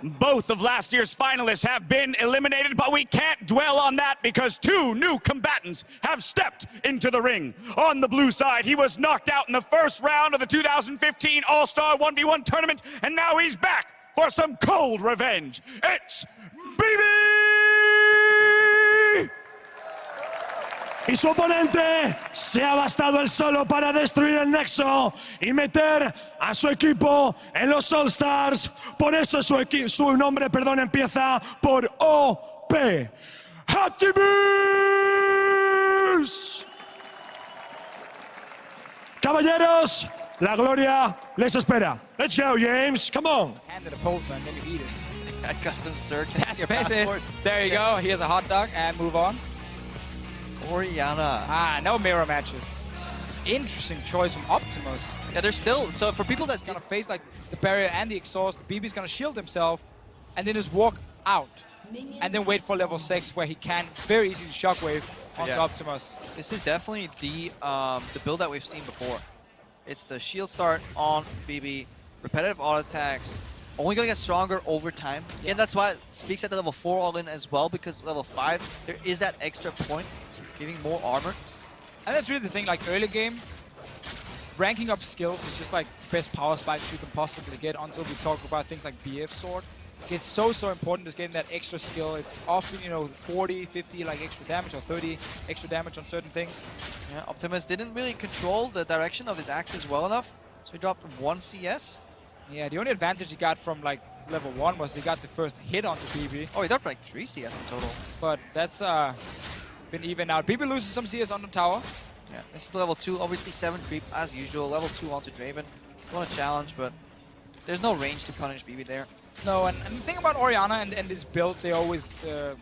Both of last year's finalists have been eliminated, but we can't dwell on that because two new combatants have stepped into the ring. On the blue side, he was knocked out in the first round of the 2015 All-Star 1v1 tournament, and now he's back for some cold revenge. It's BeBe! Y su oponente se ha bastado él solo para destruir el nexo y meter a su equipo en los All-Stars. Por eso su nombre, perdón, empieza por OP. Optimus. Caballeros, la gloria les espera. Let's go, James. Come on. Hand it a pulsar and then you eat it. A custom search. That's basic. There you go. Here's a hot dog and move on. Oriana. Ah, no mirror matches. Interesting choice from Optimus. Yeah, there's still, so for people that's Gonna face like the barrier and the exhaust, BeBe's gonna shield himself and then just walk out. And then wait for level 6 where he can very easily shockwave onto Optimus. This is definitely the build that we've seen before. It's the shield start on BeBe, repetitive auto attacks, only gonna get stronger over time. And that's why it speaks at the level 4 all-in as well, because level 5, there is that extra point, giving more armor. And that's really the thing, like early game, ranking up skills is just like best power spikes you can possibly get until we talk about things like BF Sword. It's so important just getting that extra skill. It's often, you know, 40, 50 like extra damage or 30 extra damage on certain things. Yeah, Optimus didn't really control the direction of his axes well enough, so he dropped 1 CS. Yeah, the only advantage he got from like level 1 was he got the first hit onto BeBe. Oh, he dropped like 3 CS in total. But that's been even out. BeBe loses some CS on the tower. Yeah, this is level 2, obviously 7 creep as usual. Level 2 onto Draven. Want to challenge, but there's no range to punish BeBe there. No, and the thing about Oriana and this build they always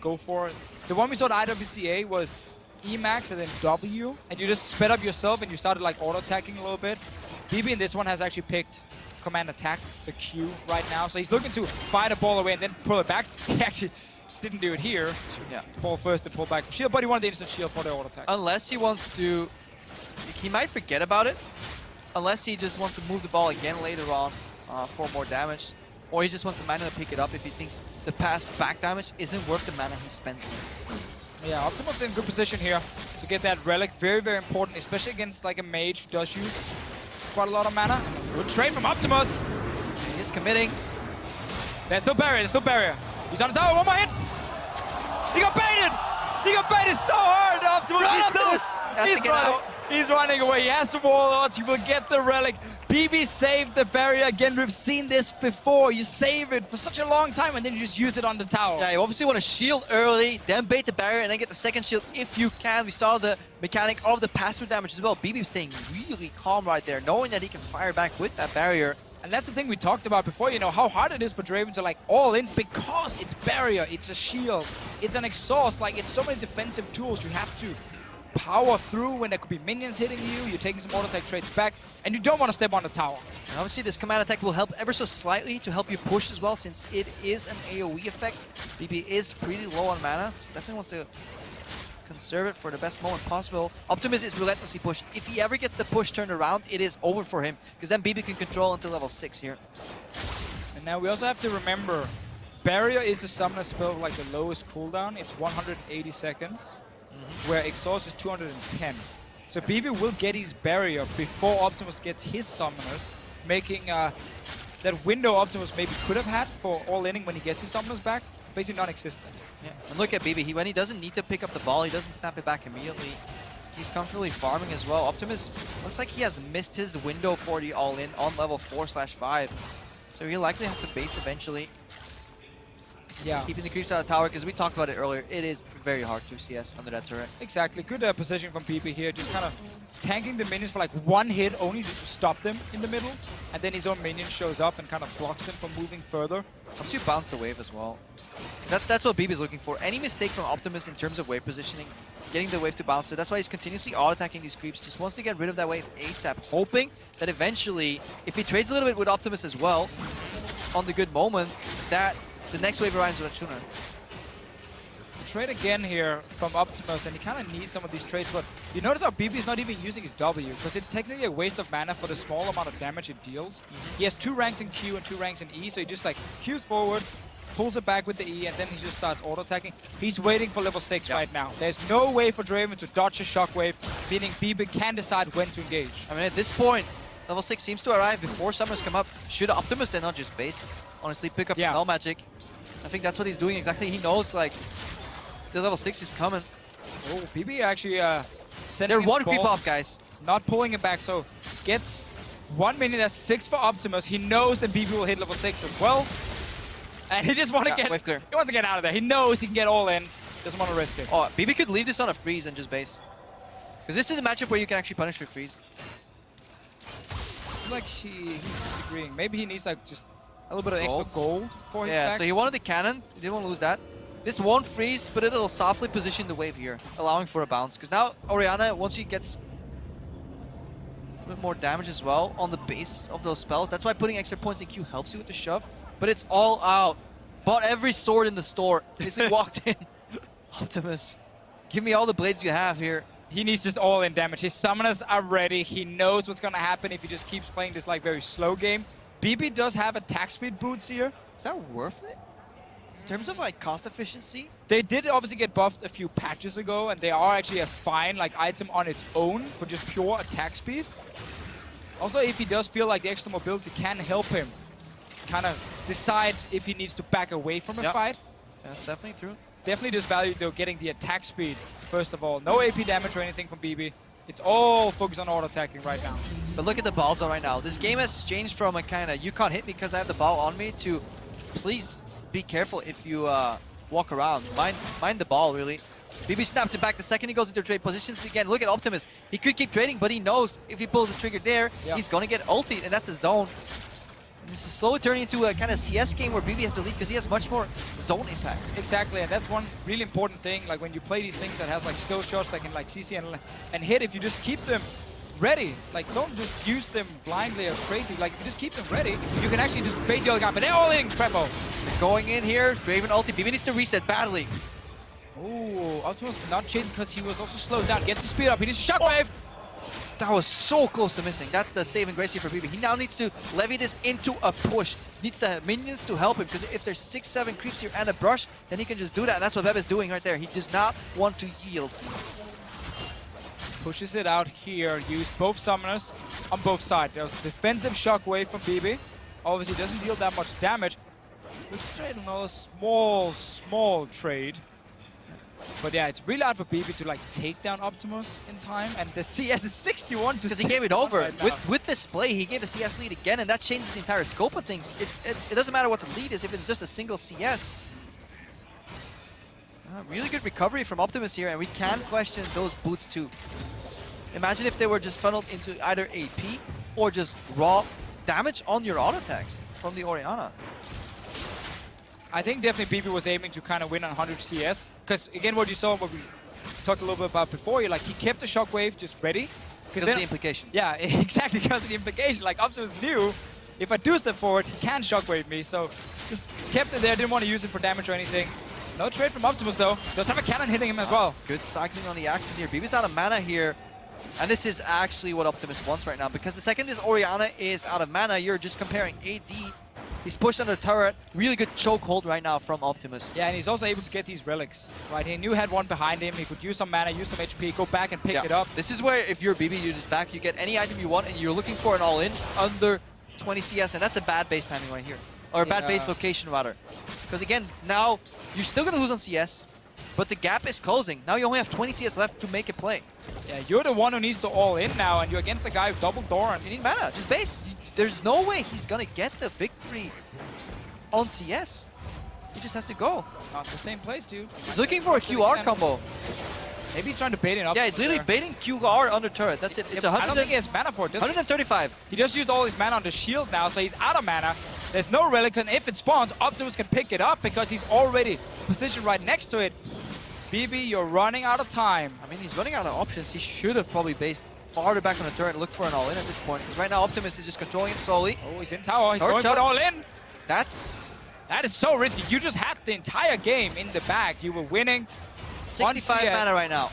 go for, the one we saw at IWCA was Emax and then W, and you just sped up yourself and you started like auto-attacking a little bit. BeBe in this one has actually picked command attack, the Q right now, so he's looking to fire the ball away and then pull it back. He actually didn't do it here. Yeah. Ball first and pull back shield, but he wanted the instant shield for the auto-attack. Unless he wants to, he might forget about it, unless he just wants to move the ball again later on for more damage. Or he just wants the mana to pick it up if he thinks the pass back damage isn't worth the mana he spent. Yeah, Optimus in good position here to get that relic. Very, very important, especially against like a mage who does use quite a lot of mana. Good trade from Optimus. He's committing. There's still barrier, He's on the tower, one more hit. He got baited! He got baited so hard, Optimus. He's running away. He has the wall odds. He will get the relic. BeBe saved the barrier. Again, we've seen this before. You save it for such a long time and then you just use it on the tower. Yeah, you obviously want to shield early, then bait the barrier, and then get the second shield if you can. We saw the mechanic of the pass-through damage as well. BeBe staying really calm right there, knowing that he can fire back with that barrier. And that's the thing we talked about before, you know, how hard it is for Draven to like all in because it's barrier, it's a shield, it's an exhaust, like it's so many defensive tools you have to power through when there could be minions hitting you, you're taking some auto-attack trades back, and you don't want to step on the tower. And obviously this command attack will help ever so slightly to help you push as well, since it is an AoE effect. BeBe is pretty low on mana, so definitely wants to conserve it for the best moment possible. Optimus is relentlessly pushed. If he ever gets the push turned around, it is over for him, because then BeBe can control until level 6 here. And now we also have to remember, barrier is the summoner spell with like the lowest cooldown. It's 180 seconds. Where exhaust is 210. So BeBe will get his barrier before Optimus gets his summoners, making that window Optimus maybe could have had for all-inning when he gets his summoners back, basically non-existent. Yeah, and look at BeBe, when he doesn't need to pick up the ball, he doesn't snap it back immediately. He's comfortably farming as well. Optimus looks like he has missed his window for the all-in on level 4/5. So he'll likely have to base eventually. Yeah. Keeping the creeps out of the tower, because we talked about it earlier, it is very hard to CS under that turret. Exactly. Good position from BeBe here, just kind of tanking the minions for like one hit only just to stop them in the middle. And then his own minion shows up and kind of blocks them from moving further. Helps you bounce the wave as well. That's what BeBe is looking for. Any mistake from Optimus in terms of wave positioning, getting the wave to bounce. So that's why he's continuously auto-attacking these creeps. Just wants to get rid of that wave ASAP, hoping that eventually, if he trades a little bit with Optimus as well, on the good moments, that the next wave arrives with a tuner. Trade again here from Optimus, and he kind of needs some of these trades, but you notice how BeBe is not even using his W, because it's technically a waste of mana for the small amount of damage it deals. He has 2 ranks in Q and 2 ranks in E, so he just like Qs forward, pulls it back with the E, and then he just starts auto-attacking. He's waiting for level 6 right now. There's no way for Draven to dodge a shockwave, meaning BeBe can decide when to engage. I mean, at this point, level 6 seems to arrive before Summers come up. Should Optimus then not just base? Honestly, pick up the Null Magic. I think that's what he's doing exactly. He knows, like, the level 6 is coming. Oh, BeBe actually sending They're in one the creep ball, off, guys. not pulling him back, so gets 1 minute. That's 6 for Optimus. He knows that BeBe will hit level 6 as well. And he just wants to get wave clear. He wants to get out of there. He knows he can get all in. Doesn't want to risk it. Oh, BeBe could leave this on a freeze and just base. Because this is a matchup where you can actually punish with freeze. Like he's disagreeing. Maybe he needs like just a little bit of extra gold for his Yeah, back. so he wanted the cannon. He didn't want to lose that. This won't freeze, but it'll softly position the wave here, allowing for a bounce. Because now Orianna, once she gets a bit more damage as well on the base of those spells, that's why putting extra points in Q helps you with the shove. But it's all out. Bought every sword in the store. Basically walked in. Optimus, give me all the blades you have here. He needs just all-in damage. His summoners are ready. He knows what's going to happen if he just keeps playing this like very slow game. BeBe does have attack speed boots here. Is that worth it? In terms of like cost efficiency? They did obviously get buffed a few patches ago, and they are actually a fine like item on its own for just pure attack speed. Also, if he does feel like the extra mobility can help him kind of decide if he needs to back away from a fight. That's definitely true. Definitely just value though getting the attack speed first of all. No AP damage or anything from BeBe. It's all focused on auto-attacking right now. But look at the ball zone right now. This game has changed from a kind of you can't hit me because I have the ball on me to please be careful if you walk around. Mind the ball, really. BeBe snaps it back the second he goes into trade positions again. Look at Optimus. He could keep trading, but he knows if he pulls the trigger there, he's going to get ulted, and that's a zone. This is slowly turning into a kind of CS game where BeBe has the lead because he has much more zone impact. Exactly, and that's one really important thing. Like when you play these things that has like skill shots that can like CC and hit, if you just keep them ready, like don't just use them blindly or crazy. Like if you just keep them ready, you can actually just bait the other guy. But they're all in, Crepo. Going in here, Draven ulti. BeBe needs to reset badly. Oh, Optimus not chasing because he was also slowed down. Gets the speed up. He needs a shockwave. That was so close to missing. That's the saving grace here for BeBe. He now needs to levy this into a push. Needs the minions to help him because if there's 6-7 creeps here and a brush, then he can just do that. And that's what BeBe is doing right there. He does not want to yield. Pushes it out here. Used both summoners on both sides. There's a defensive shockwave from BeBe. Obviously doesn't deal that much damage. Let's trade another small trade. But yeah, it's really hard for BeBe to like take down Optimus in time, and the CS is 61 to Because he gave it over. Right With this play, he gave a CS lead again, and that changes the entire scope of things. It doesn't matter what the lead is if it's just a single CS. Really good recovery from Optimus here, and we can question those boots too. Imagine if they were just funneled into either AP or just raw damage on your auto attacks from the Orianna. I think definitely BeBe was aiming to kind of win on 100 CS. Because again, what you saw, what we talked a little bit about before, like he kept the shockwave just ready. Because of the implication. Yeah, exactly because of the implication. Like Optimus knew, if I do step forward, he can shockwave me. So just kept it there, didn't want to use it for damage or anything. No trade from Optimus though. Does have a cannon hitting him as well. Good cycling on the axis here. BeBe's out of mana here. And this is actually what Optimus wants right now. Because the second this Orianna is out of mana, you're just comparing AD. He's pushed under the turret. Really good chokehold right now from Optimus. Yeah, and he's also able to get these relics. Right, he knew he had one behind him. He could use some mana, use some HP, go back and pick it up. This is where if you're BeBe, you just back, you get any item you want, and you're looking for an all-in under 20 CS, and that's a bad base timing right here. Or a bad base location, rather. Because again, now you're still going to lose on CS, but the gap is closing. Now you only have 20 CS left to make a play. Yeah, you're the one who needs to all-in now, and you're against the guy who double door. You need mana, just base. There's no way he's going to get the victory on CS. He just has to go. Not the same place, dude. He's looking for a QR combo. Maybe he's trying to bait it up. Yeah, he's literally baiting QR under turret. That's it. It's I don't think he has mana for it. 135. He just used all his mana on the shield now, so he's out of mana. There's no relic, and if it spawns, Optimus can pick it up because he's already positioned right next to it. BeBe, you're running out of time. I mean, he's running out of options. He should have probably based farther back on the turret and looked for an all-in at this point. Because right now, Optimus is just controlling it slowly. Oh, he's in tower. He's going for an all-in. That is so risky. You just had the entire game in the bag. You were winning. 65 mana right now.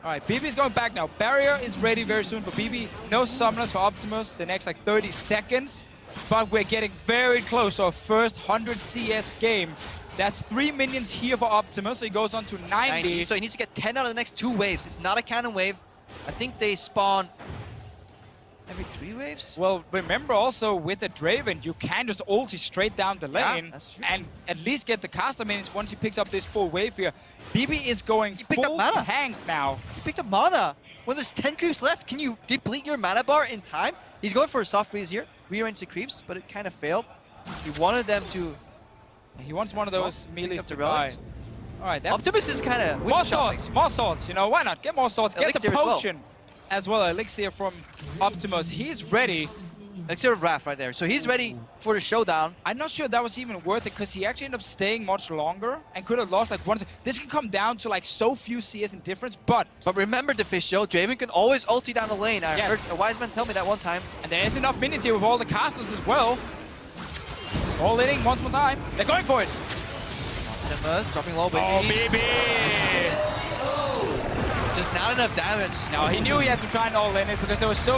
All right, BeBe is going back now. Barrier is ready very soon for BeBe. No summoners for Optimus the next like 30 seconds. but we're getting very close to our first 100 CS game. That's 3 minions here for Optimus, so he goes on to 90. So he needs to get 10 out of the next 2 waves. It's not a cannon wave. I think they spawn every 3 waves. Well, remember also with the Draven, you can just ulti straight down the Yeah, lane that's true. and at least get the caster minions once he picks up this full wave here. BeBe is going picked up full mana. tank now. You picked up mana. When there's 10 creeps left, can you deplete your mana bar in time? He's going for a soft freeze here. Rearrange the creeps, but it kind of failed. He wanted them to... He wants one of those melees up to the buy. relics. All right, that's Optimus is kind of more swords, you know, why not? Get more swords, get the Elixir as well. potion as well, Elixir from Optimus. He's ready. Elixir of Wrath right there. So he's ready for the showdown. I'm not sure that was even worth it because he actually ended up staying much longer and could have lost like one. This can come down to like so few CS in difference, but Remember the fish show, Draven can always ulti down the lane. I Yes. heard a wise man tell me that one time. and there is enough minions here with all the casters as well. All hitting once more time. They're going for it. Optimus dropping low, but Oh, BeBe! just not enough damage. No, he knew he had to try and all in it because there was so